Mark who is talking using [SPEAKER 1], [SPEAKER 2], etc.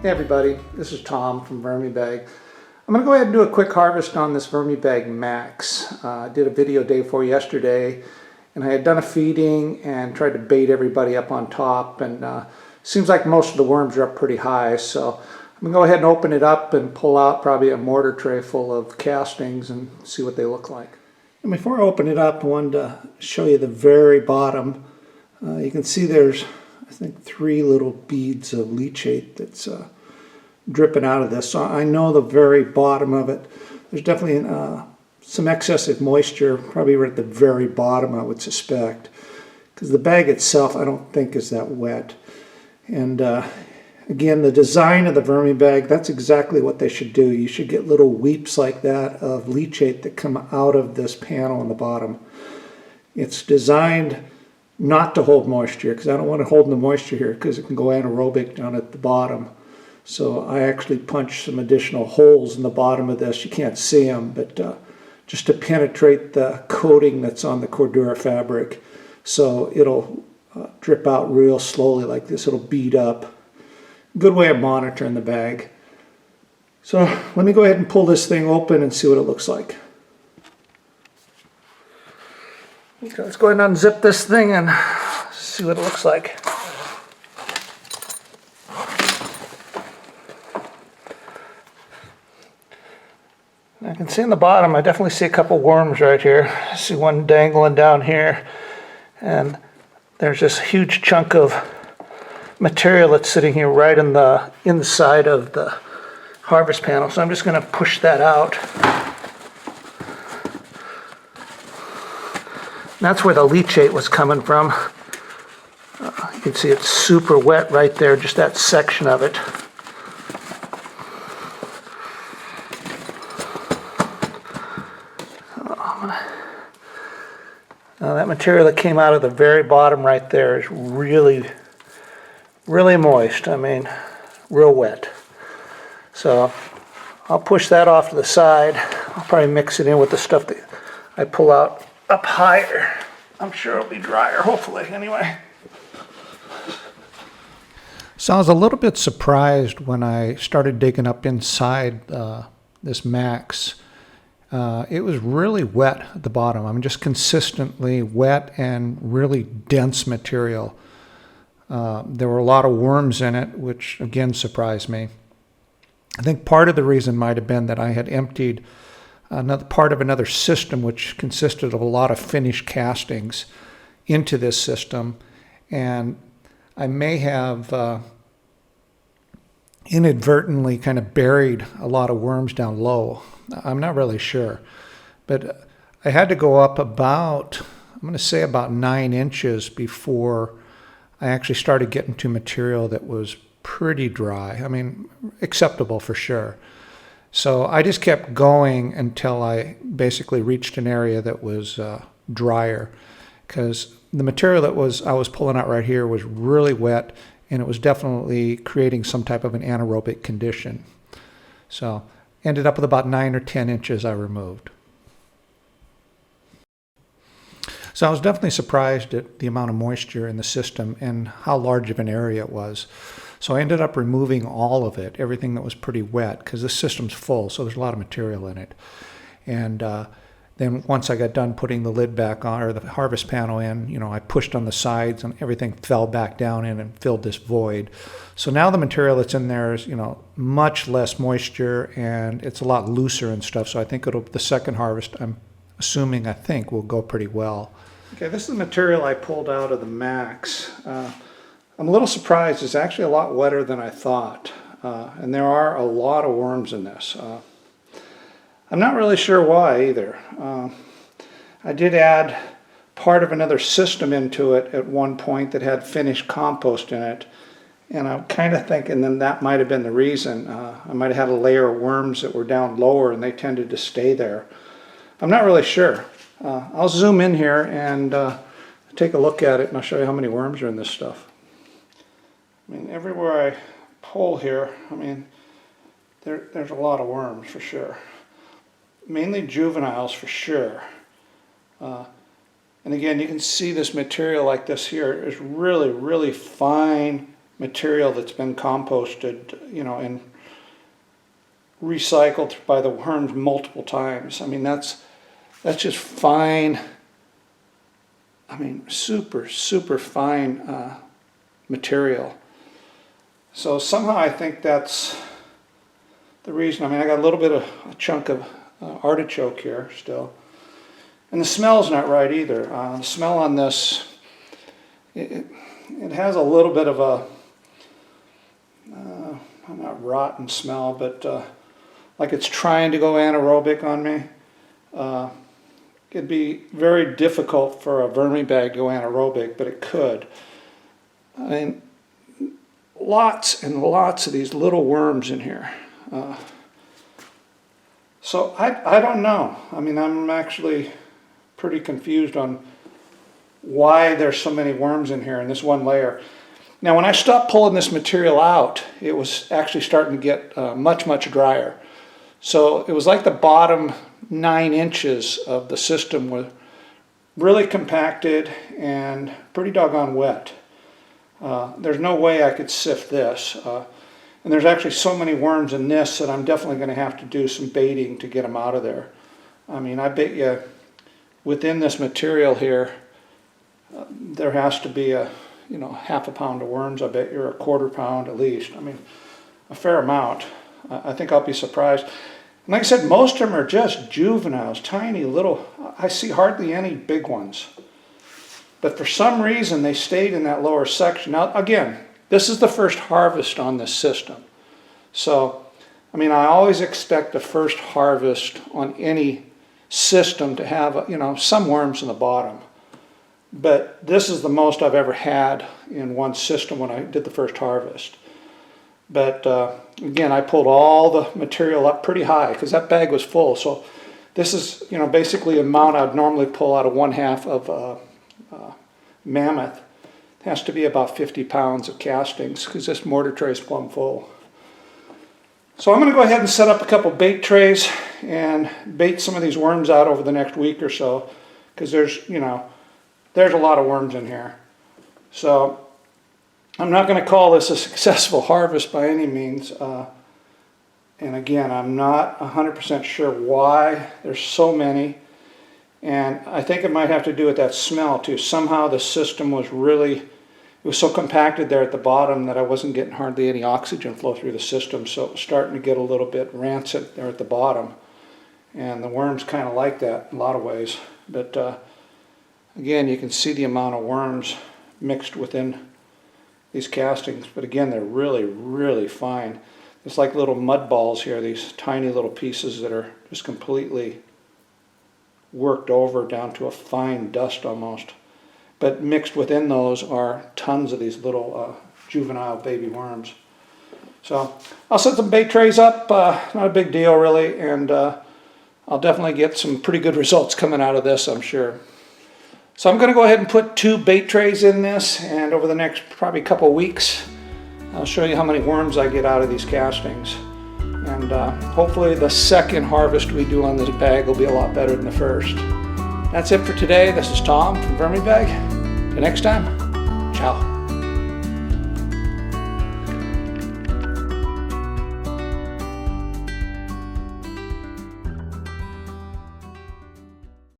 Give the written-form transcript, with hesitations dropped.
[SPEAKER 1] Hey everybody, this is Tom from VermiBag. I'm going to go ahead and do a quick harvest on this VermiBag Max. I did a video day before yesterday, and I had done a feeding and tried to bait everybody up on top, and seems like most of the worms are up pretty high, so I'm going to go ahead and open it up and pull out probably a mortar tray full of castings and see what they look like. And before I open it up, I wanted to show you the very bottom. You can see there's, I think, 3 little beads of leachate that's dripping out of this. So I know the very bottom of it, there's definitely some excessive moisture, probably right at the very bottom, I would suspect, because the bag itself I don't think is that wet. And again, the design of the VermiBag, that's exactly what they should do. You should get little weeps like that of leachate that come out of this panel on the bottom. It's designed not to hold moisture, because I don't want it holding the moisture here, because it can go anaerobic down at the bottom. So I actually punched some additional holes in the bottom of this. You can't see them, but just to penetrate the coating that's on the Cordura fabric, so it'll drip out real slowly like this. It'll bead up. Good way of monitoring the bag. So let me go ahead and pull this thing open and see what it looks like. Okay, let's go ahead and unzip this thing and see what it looks like. I can see in the bottom, I definitely see a couple worms right here. I see one dangling down here, and there's this huge chunk of material that's sitting here right in the inside of the harvest panel. So I'm just going to push that out. That's where the leachate was coming from. You can see it's super wet right there, just that section of it. That material that came out of the very bottom right there is really, really moist. I mean, real wet. So I'll push that off to the side. I'll probably mix it in with the stuff that I pull out up higher. I'm sure it'll be drier, hopefully, anyway. So I was a little bit surprised when I started digging up inside this Max. It was really wet at the bottom. I mean, just consistently wet and really dense material. There were a lot of worms in it, which again surprised me. I think part of the reason might have been that I had emptied another part of another system, which consisted of a lot of finished castings, into this system, and I may have inadvertently kind of buried a lot of worms down low. I'm not really sure, but I had to go up about, I'm going to say about 9 inches before I actually started getting to material that was pretty dry. I mean, acceptable for sure. So I just kept going until I basically reached an area that was drier, because the material that I was pulling out right here was really wet, and it was definitely creating some type of an anaerobic condition. So ended up with about 9 or 10 inches I removed. So I was definitely surprised at the amount of moisture in the system and how large of an area it was. So I ended up removing all of it, everything that was pretty wet, because this system's full, so there's a lot of material in it. And then once I got done putting the lid back on, or the harvest panel in, you know, I pushed on the sides and everything fell back down in and filled this void. So now the material that's in there is, you know, much less moisture, and it's a lot looser and stuff. So I think the second harvest, I think, will go pretty well. Okay, this is the material I pulled out of the Max. I'm a little surprised. It's actually a lot wetter than I thought. And there are a lot of worms in this. I'm not really sure why either. I did add part of another system into it at one point that had finished compost in it. And I'm kind of thinking then that might have been the reason. I might have had a layer of worms that were down lower and they tended to stay there. I'm not really sure. I'll zoom in here and take a look at it, and I'll show you how many worms are in this stuff. I mean, everywhere I pull here, I mean, there's a lot of worms for sure. Mainly juveniles for sure. And again, you can see this material like this here is really, really fine material that's been composted, you know, and recycled by the worms multiple times. I mean, that's just fine. I mean, super fine material. So somehow I think that's the reason. I mean, I got a little bit of a chunk of artichoke here still. And the smell's not right either. The smell on this, it has a little bit of a, not rotten smell, but like it's trying to go anaerobic on me. It'd be very difficult for a VermiBag to go anaerobic, but it could. I mean, lots and lots of these little worms in here. So I don't know. I mean, I'm actually pretty confused on why there's so many worms in here in this one layer. Now, when I stopped pulling this material out, it was actually starting to get much drier. So it was like the bottom 9 inches of the system were really compacted and pretty doggone wet. There's no way I could sift this. And there's actually so many worms in this that I'm definitely going to have to do some baiting to get them out of there. I mean, I bet you within this material here, there has to be a, you know, half a pound of worms. I bet you're a quarter pound at least. I mean, a fair amount. I think I'll be surprised. And like I said, most of them are just juveniles, tiny little. I see hardly any big ones. But for some reason, they stayed in that lower section. Now, again, this is the first harvest on this system. So, I mean, I always expect the first harvest on any system to have, you know, some worms in the bottom. But this is the most I've ever had in one system when I did the first harvest. But again, I pulled all the material up pretty high because that bag was full. So this is, you know, basically the amount I'd normally pull out of 1/2 of mammoth. It has to be about 50 pounds of castings because this mortar tray is plumb full. So I'm going to go ahead and set up a couple bait trays and bait some of these worms out over the next week or so, because there's, you know, there's a lot of worms in here. So I'm not going to call this a successful harvest by any means. And again, I'm not 100% sure why there's so many. And I think it might have to do with that smell too. Somehow the system was really, it was so compacted there at the bottom that I wasn't getting hardly any oxygen flow through the system. So it was starting to get a little bit rancid there at the bottom. And the worms kind of like that in a lot of ways. But again, you can see the amount of worms mixed within these castings. But again, they're really fine. It's like little mud balls here, these tiny little pieces that are just completely worked over down to a fine dust almost. But mixed within those are tons of these little juvenile baby worms. So I'll set some bait trays up, not a big deal really, and I'll definitely get some pretty good results coming out of this, I'm sure. So I'm going to go ahead and put 2 bait trays in this, and over the next probably couple of weeks I'll show you how many worms I get out of these castings. And hopefully the second harvest we do on this bag will be a lot better than the first. That's it for today. This is Tom from VermiBag. Till next time, ciao.